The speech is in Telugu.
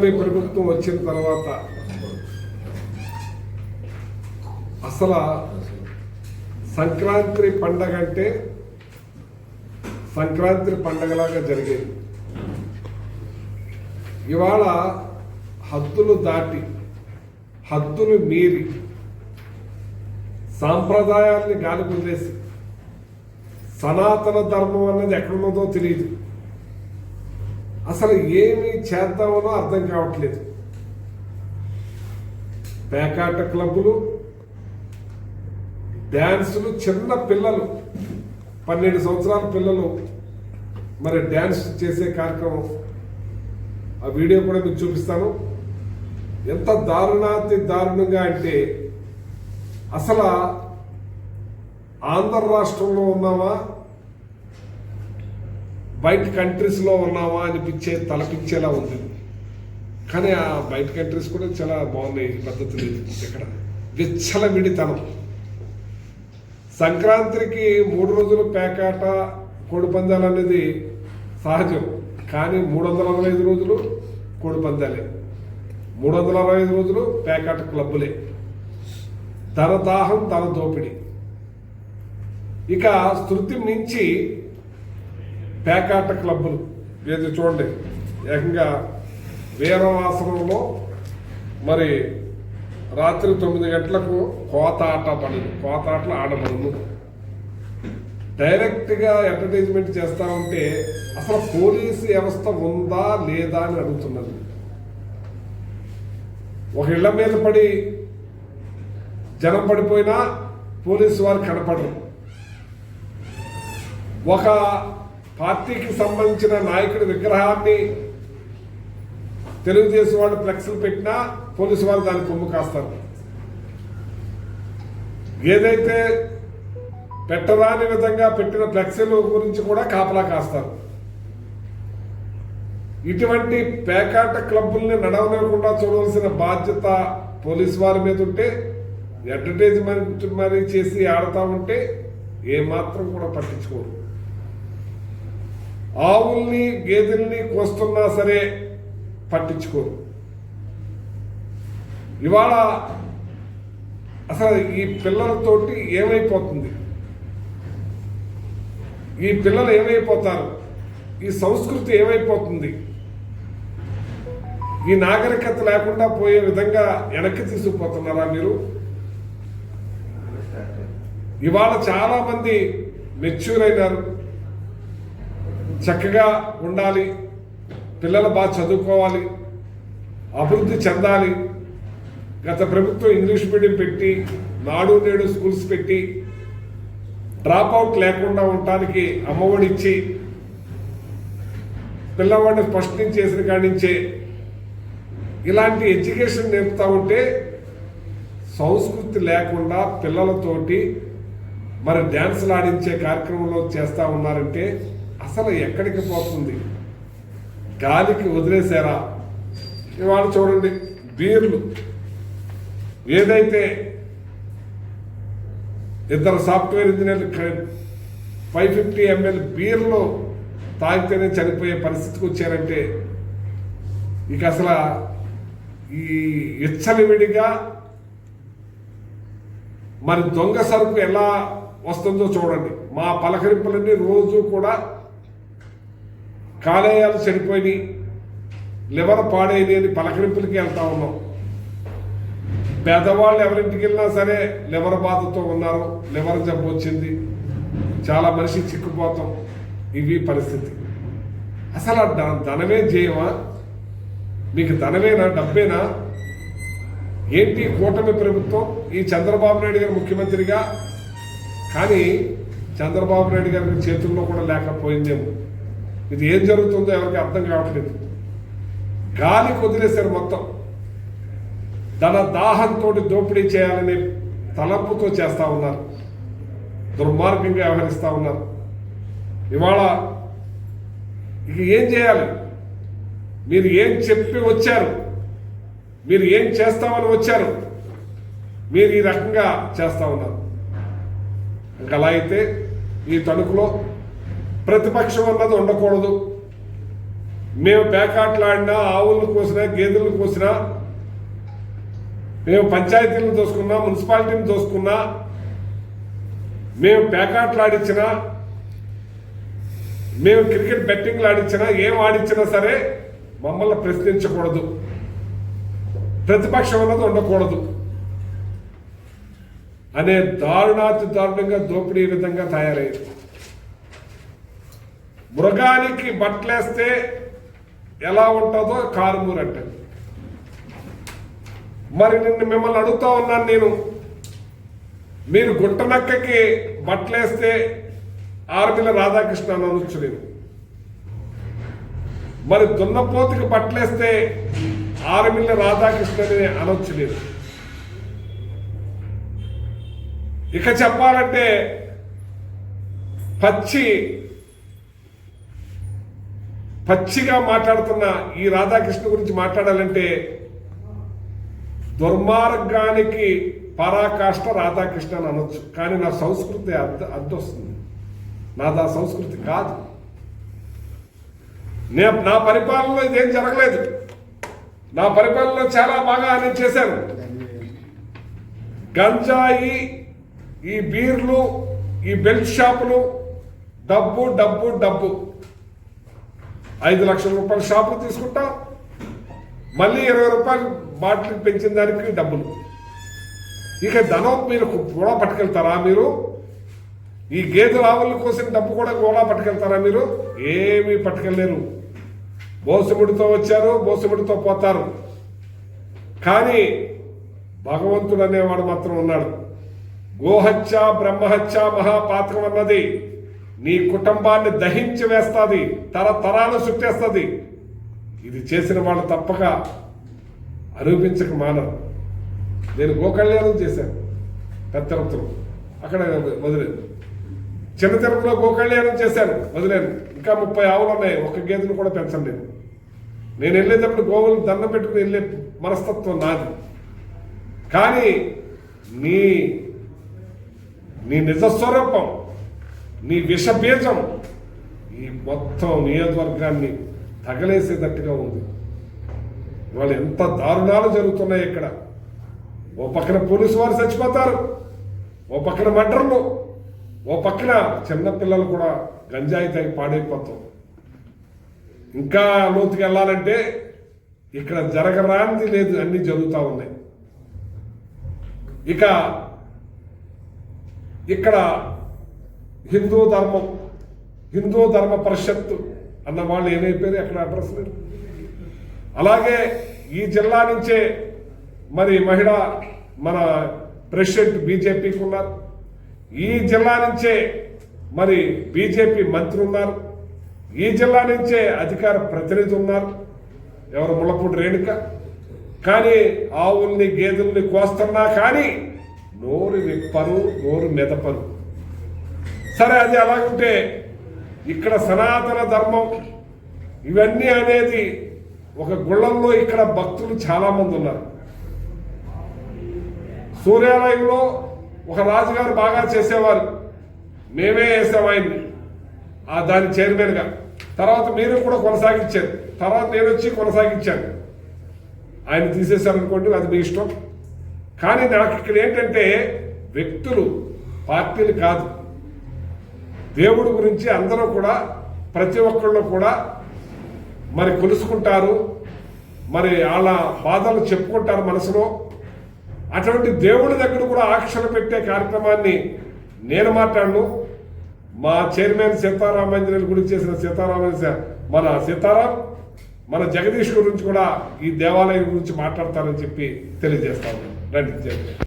కూటమి ప్రభుత్వం వచ్చిన తర్వాత అసలు సంక్రాంతి పండగ అంటే సంక్రాంతి పండగలాగా జరిగేది. ఇవాళ హద్దులు దాటి హద్దులు మీరి సాంప్రదాయాల్ని గాలి వదిలేసి సనాతన ధర్మం అన్నది ఎక్కడున్నదో తెలియదు. అసలు ఏమి చేద్దామనో అర్థం కావట్లేదు. పేకాట క్లబ్బులు, డ్యాన్సులు, చిన్న పిల్లలు 12 సంవత్సరాల పిల్లలు మరి డ్యాన్స్ చేసే కార్యక్రమం, ఆ వీడియో కూడా మీకు చూపిస్తాను. ఎంత దారుణంగా అంటే అసలు ఆంధ్ర రాష్ట్రంలో ఉన్నామా బయట కంట్రీస్లో ఉన్నామా అనిపించే తలపించేలా ఉంది. కానీ ఆ బయట కంట్రీస్ కూడా చాలా బాగున్నాయి పద్ధతులు. ఇక్కడ విచ్చలవిడితనం. సంక్రాంతికి 3 రోజులు పేకాట కోడిపందాలు అనేది సహజం. కానీ 365 రోజులు కోడిపందాలే, 365 రోజులు పేకాట క్లబ్బులే. ధన దాహం, ధన దోపిడీ. ఇక శృతి మించి పేకాట క్లబ్బులు ఏది చూడండి, ఏకంగా వీరవాసనంలో మరి రాత్రి 9 గంటలకు కోతాటలు ఆడబడును. డైరెక్ట్గా అడ్వర్టైజ్మెంట్ చేస్తా ఉంటే అసలు పోలీసు వ్యవస్థ ఉందా లేదా అని అడుగుతున్నది. ఒక ఇళ్ల మీద పడి జనం పడిపోయినా పోలీసు వారు కనపడరు. ఒక పార్టీకి సంబంధించిన నాయకుడి విగ్రహాన్ని తెలుగుదేశం వాళ్ళు ఫ్లెక్స్లు పెట్టినా పోలీసు వాళ్ళు దాన్ని కొమ్ము కాస్తారు. ఏదైతే పెట్టరాని విధంగా పెట్టిన ఫ్లెక్సీల గురించి కూడా కాపలా కాస్తారు. ఇటువంటి పేకాట క్లబ్బుల్ని నడవలేకుండా చూడవలసిన బాధ్యత పోలీసు వారి మీద ఉంటే, అడ్వర్టైజ్మెంట్ మరి చేసి ఆడుతూ ఉంటే ఏమాత్రం కూడా పట్టించుకోరు. ఆవుల్ని గేదెల్ని కోస్తున్నా సరే పట్టించుకోరు. ఇవాళ అసలు ఈ పిల్లలతోటి ఏమైపోతుంది, ఈ పిల్లలు ఏమైపోతారు, ఈ సంస్కృతి ఏమైపోతుంది, ఈ నాగరికత లేకుండా పోయే విధంగా వెనక్కి తీసుకుపోతున్నారా మీరు? ఇవాళ చాలా మంది మెచ్యూర్ అయినారు. చక్కగా ఉండాలి, పిల్లలు బాగా చదువుకోవాలి, అభివృద్ధి చెందాలి. గత ప్రభుత్వం ఇంగ్లీష్ మీడియం పెట్టి, నాడు నేడు స్కూల్స్ పెట్టి, డ్రాప్ అవుట్ లేకుండా ఉండటానికి అమ్మఒడి ఇచ్చి, పిల్లవాడిని ఫస్ట్ నుంచి చేసిన కాడి నుంచే ఇలాంటి ఎడ్యుకేషన్ నేర్పుతా ఉంటే సంస్కృతి లేకుండా పిల్లలతోటి మరి డ్యాన్సులు ఆడించే కార్యక్రమంలో చేస్తూ ఉన్నారంటే అసలు ఎక్కడికి పోతుంది? గాలికి వదిలేశారా? ఇవాళ చూడండి, బీర్లు ఏదైతే 2 సాఫ్ట్వేర్ ఇంజనీర్లు 550 ml బీర్లు తాగితేనే చనిపోయే పరిస్థితికి వచ్చారంటే ఇక అసలు ఈ విచ్చలవిడిగా మరి దొంగ సరుకు ఎలా వస్తుందో చూడండి. మా పలకరింపులన్నీ రోజు కూడా కాలేయాలు చనిపోయి లివర్ పాడైంది అని పలకరింపులకి వెళ్తా ఉన్నాం. పేదవాళ్ళు ఎవరింటికి వెళ్ళినా సరే లివర్ బాధతో ఉన్నారు, లివర్ జబ్బు వచ్చింది, చాలా మనిషి చిక్కుపోతాం. ఇవి పరిస్థితి. అసలు ధనమే జయమా? మీకు ధనమేనా, డబ్బేనా? ఏంటి కూటమి ప్రభుత్వం? ఈ చంద్రబాబు నాయుడు గారు ముఖ్యమంత్రిగా, కానీ చంద్రబాబు నాయుడు గారి చేతుల్లో కూడా లేకపోయిందేమో. ఇది ఏం జరుగుతుందో ఎవరికి అర్థం కావట్లేదు. గాలికి వదిలేశారు మొత్తం. ధన దాహంతో దోపిడీ చేయాలనే తలంపుతో చేస్తూ ఉన్నారు, దుర్మార్గంగా వ్యవహరిస్తూ ఉన్నారు. ఇవాళ ఇక ఏం చేయాలి? మీరు ఏం చెప్పి వచ్చారు? మీరు ఏం చేస్తామని వచ్చారు? మీరు ఈ రకంగా చేస్తూ ఉన్నారు. ఇంకా అలా అయితే ఈ తణుకులో ప్రతిపక్షం అన్నది ఉండకూడదు. మేము పేకాట్లాడినా, ఆవులను కోసినా, గేదెలను కోసినా, మేము పంచాయతీలను దోసుకున్నా, మున్సిపాలిటీని దోసుకున్నా, మేము పేకాట్లాడిచ్చినా, మేము క్రికెట్ బెట్టింగ్లు ఆడించినా, ఏం ఆడించినా సరే మమ్మల్ని ప్రశ్నించకూడదు, ప్రతిపక్షం అన్నది ఉండకూడదు అనే దారుణాతి దారుణంగా దోపిడీ విధంగా తయారైంది. మృగానికి బట్టలేస్తే ఎలా ఉంటుందో కారుమూరు అంటే. మరి నిన్ను మిమ్మల్ని అడుగుతా ఉన్నాను నేను, మీరు గుట్టనక్కకి బట్టలేస్తే ఆర్మిల రాధాకృష్ణ అని అనొచ్చు నేను, మరి దున్నపోతుకి బట్టలేస్తే ఆర్మిల రాధాకృష్ణని అనొచ్చు నేను. ఇక చెప్పాలంటే పచ్చిగా మాట్లాడుతున్న ఈ రాధాకృష్ణ గురించి మాట్లాడాలంటే దుర్మార్గానికి పరాకాష్ట రాధాకృష్ణ అని అనొచ్చు. కానీ నా సంస్కృతి అడ్డొస్తుంది, నాది ఆ సంస్కృతి కాదు. నా పరిపాలనలో ఇదేం జరగలేదు. నా పరిపాలనలో చాలా బాగా నేను చేశాను. గంజాయి, ఈ బీర్లు, ఈ బెల్ట్ షాపులు, డబ్బు డబ్బు డబ్బు 5 లక్షల రూపాయల షాపులు తీసుకుంటాం, మళ్ళీ 20 రూపాయలు బాటిల్ పెంచిన దానికి డబ్బులు. ఇక ధనం మీరు కూడా పట్టుకెళ్తారా? మీరు ఈ గేదెల ఆవుల కోసం డబ్బు కూడా పట్టుకెళ్తారా? మీరు ఏమీ పట్టుకెళ్ళలేరు. బోసుముడితో వచ్చారు, బోసుముడితో పోతారు. కానీ భగవంతుడు అనేవాడు మాత్రం ఉన్నాడు. గోహత్య బ్రహ్మహత్య మహాపాతకం అన్నది నీ కుటుంబాన్ని దహించి వేస్తుంది, తరతరాలు చుట్టేస్తుంది. ఇది చేసిన వాళ్ళు తప్పక అనిపించక మానరు. నేను గోకళ్యాణం చేశాను పెద్ద తిరుపతిలో, అక్కడ వదిలేదు. చిన్న తిరుపతిలో గోకళ్యాణం చేశాను, వదిలేను. ఇంకా 30 ఆవులు ఉన్నాయి, ఒక గేదెను కూడా పెంచండి. నేను వెళ్ళేటప్పుడు గోవులను దండం పెట్టుకుని వెళ్ళే మనస్తత్వం నాది. కానీ నీ నిజస్వరూపం, నీ విషబీజం ఈ మొత్తం నియోజకవర్గాన్ని తగలేసేటట్టుగా ఉంది. ఇవాళ ఎంత దారుణాలు జరుగుతున్నాయి ఇక్కడ. ఓ పక్కన పోలీసు వారు చచ్చిపోతారు, ఓ పక్కన మర్డర్లు, ఓ పక్కన చిన్నపిల్లలు కూడా గంజాయి తాగి పాడైపోతాం. ఇంకా లోతుకి వెళ్ళాలంటే ఇక్కడ జరగరానిది లేదు, అన్నీ జరుగుతూ ఉన్నాయి. ఇక ఇక్కడ హిందూ ధర్మ పరిషత్తు అన్న వాళ్ళు ఏమైపోయారు, ఎక్కడ అడ్రస్ లేదు. అలాగే ఈ జిల్లా నుంచే మరి మన ప్రెసిడెంట్ బీజేపీకి ఉన్నారు. ఈ జిల్లా నుంచే మరి బీజేపీ మంత్రి ఉన్నారు. ఈ జిల్లా నుంచే అధికార ప్రతినిధి ఉన్నారు, ఎవరు ముళ్ళపూడి రేణుక. కానీ ఆవుల్ని గేదెల్ని కోస్తున్నా కానీ నోరు విప్పరు, నోరు మెదపరు. సరే, అది అలాగుంటే ఇక్కడ సనాతన ధర్మం ఇవన్నీ అనేది ఒక గుళ్ళల్లో ఇక్కడ భక్తులు చాలామంది ఉన్నారు. సూర్యాలయంలో ఒక రాజుగారు బాగా చేసేవారు, మేమే వేసాం ఆయన్ని దాని చైర్మన్గా. తర్వాత మీరు కూడా కొనసాగించారు, తర్వాత నేను వచ్చి కొనసాగించాను. ఆయన తీసేశారనుకోండి, అది మీ ఇష్టం. కానీ నాకు ఇక్కడ ఏంటంటే వ్యక్తులు, పార్టీలు కాదు, దేవుడి గురించి అందరూ కూడా ప్రతి ఒక్కళ్ళు కూడా మరి కొలుసుకుంటారు, మరి వాళ్ళ బాధలు చెప్పుకుంటారు మనసులో. అటువంటి దేవుడి దగ్గర కూడా ఆంక్షలు పెట్టే కార్యక్రమాన్ని నేను మాట్లాడను. మా చైర్మన్ సీతారామాంజనేయులు గురించి చేసిన సీతారాం మన జగదీష్ గురించి కూడా ఈ దేవాలయం గురించి మాట్లాడతారని చెప్పి తెలియజేస్తాను. రండి.